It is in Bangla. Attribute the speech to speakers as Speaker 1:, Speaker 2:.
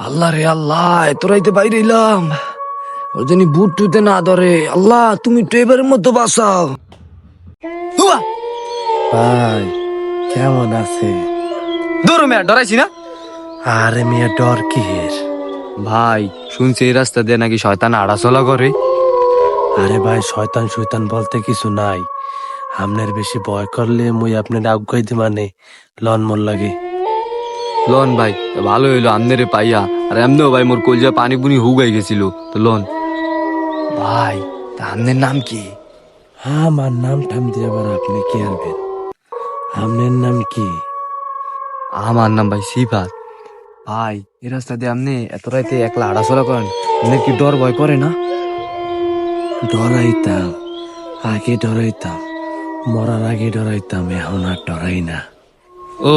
Speaker 1: আল্লাহ রে আল্লাহ, এত রাইতে বাইরে এলাম, ওর জন্য বুট টুতে না ধরে। আল্লাহ তুমি তো এবারের মতো বাঁচাও। হুয়া!
Speaker 2: ভাই কেমন আছে?
Speaker 1: দৌড়ো মেয়া, ডরাইছি না।
Speaker 2: আরে মিয়া ডর কিহের?
Speaker 1: ভাই শুনছি এই রাস্তা দিয়ে নাকি শয়তান আড়াচলা করে।
Speaker 2: আরে ভাই শয়তান শয়তান বলতে কিছু নাই। আপনার বেশি ভয় করলে মুই আপনার আজ্ঞাই দি মানে লন মন লাগে।
Speaker 1: লোন ভাই, তা ভালো হইলো আমনেরে পাইয়া। আর এমনিও ভাই মোর কলজা পানি পুনি হুগাই গেছিল, তো লোন। ভাই তা আমনের নাম কি?
Speaker 2: আমার নাম ঠাম দিয়ে আবার আপনি কি আনবেন? আপনার নাম কি?
Speaker 1: আমার নাম ভাই সিফাত। ভাই এই রাস্তা দিয়ে আপনি এত রাইতে একলা হাঁটাচলা করেন, আপনার কি ডর ভয় করে না?
Speaker 2: ডরাইতাম, আগে ডরাইতাম, মরার আগে ডরাইতাম, এখন আর ডরাই না।
Speaker 1: ও